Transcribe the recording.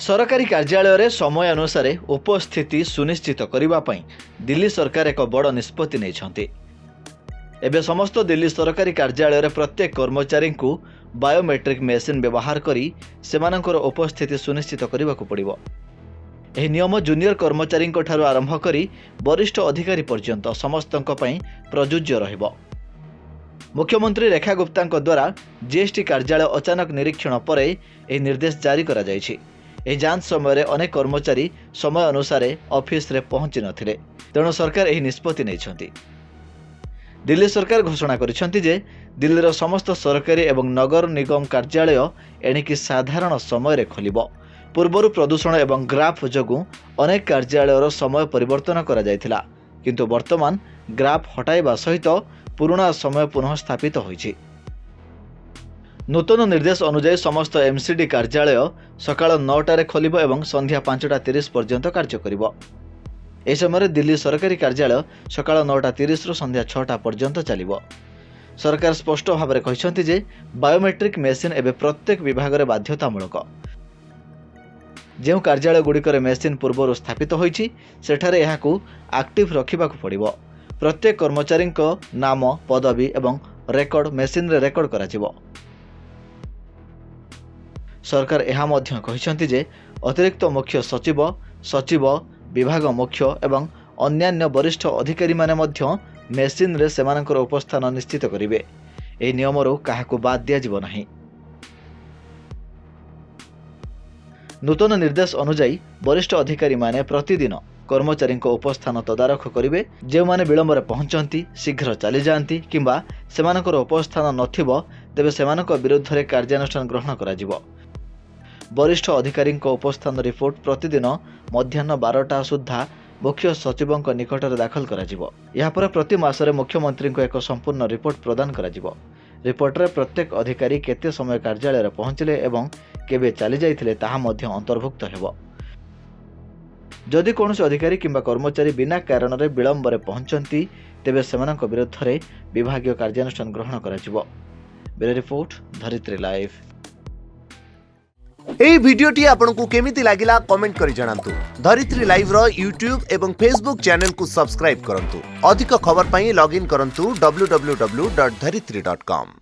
सरकारी कार्यालय समय अनुसार उपस्थिति सुनिश्चित करने दिल्ली सरकार एक बड़ निष्पत्ति नहीं। एवं समस्त दिल्ली सरकारी कार्यालय प्रत्येक कर्मचारी को बायोमेट्रिक मेसिन व्यवहार करी सेमानकर उपस्थिति सुनिश्चित करने को पड़ो। यह नियम जूनियर कर्मचारी आरंभ करी वरिष्ठ अधिकारी पर्यंत समस्त प्रযোज्य रहिबो। मुख्यमंत्री रेखा गुप्ता द्वारा जीएसटी कार्यालय अचानक निरीक्षण पर यह निर्देश जारी करा जायछि। यह जांच समय अनेक कर्मचारी समय अनुसार ऑफिस रे पहुंची नथिले, तेणु सरकार यह निष्पत्ति नहीं। दिल्ली सरकार घोषणा करिसेंति जे दिल्लीर समस्त सरकारी एवं नगर निगम कार्यालय एणिकी साधारण समय खोलिबो। पूर्वर प्रदूषण एवं ग्राफ जोगु अनेक कार्यालयर समय परिवर्तन करा जायथिला, किंतु वर्तमान ग्राफ हटाइबा सहित पुराना समय पुनः स्थापित होइछि। नूतन निर्देश अनुसार समस्त एमसीडी कार्यालय सकाळ 9टारे खोलिबो एवं संध्या 5:30 पर्यंत कार्य करिबो। ए समय दिल्ली सरकारी कार्यालय सकाळ 9:30 रु संध्या 6टा पर्यंत चलिबो। सरकार स्पष्ट भाव में कहिसेंति जे बायोमेट्रिक मेसिन एबे प्रत्येक विभाग रे बाध्यतामूलक। जो कार्यालय गुड़िकर मेसिन पूर्वर स्थापित होइछि सेठारे एहाकू एक्टिव रखिबाकू पड़िबो। प्रत्येक कर्मचारी नाम पदवी एवं रेकर्ड मेसिन रे रेकर्ड कराजिबो। सरकार एहा मध्य कहिसेंति जे अतिरिक्त मुख्य सचिव, सचिव, विभाग मुख्य एवं अन्यान्य वरिष्ठ अधिकारी माने मध्य मेसिन रे सेमानकर उपस्थान निश्चित करिवे। एही नियमरू काहाकू बाद दिया जिवो नाही। नूतन निर्देश अनुसार वरिष्ठ अधिकारी माने प्रतिदिन कर्मचारी उपस्थान तदारख करेंगे। जो माने विलंब पहुंचती, शीघ्र चली जाती किंबा सेमानकर उपस्थान नथिबो तेबे सेमानक विरुद्ध रे कार्यानुष्ठान ग्रहण कराजिबो। वरिष्ठ अधिकारी उपस्थान रिपोर्ट प्रतिदिन मध्याह्न 12टा सुधा मुख्य सचिव निकट में दाखल कराजिबो। यहाँ पर प्रति मासरे मुख्यमंत्री को एक संपूर्ण रिपोर्ट प्रदान कराजिबो। रिपोर्ट रे प्रत्येक अधिकारी केते समय कार्यालय पहुंचले एवं केबे चली जाइथिले ताहा मध्य अंतर्भुक्त हेबो। जदि कौनसी अधिकारी किंबा कर्मचारी बिना कारण रे विलंब रे पहुंचती तेबे सेमानक विरुद्ध रे विभागीय कार्यानुष्ठान ग्रहण कराजिबो। ब्यूरो रिपोर्ट, धरित्री लाइव। एई भिडियोटी आपनकु केमिति लागिला कमेंट करि जणांतु। धरित्री लाइव रो यूट्यूब एवं फेसबुक चैनल को सब्सक्राइब करंतु। अधिक खबर पई लॉगिन करंतु www.dharitri.com।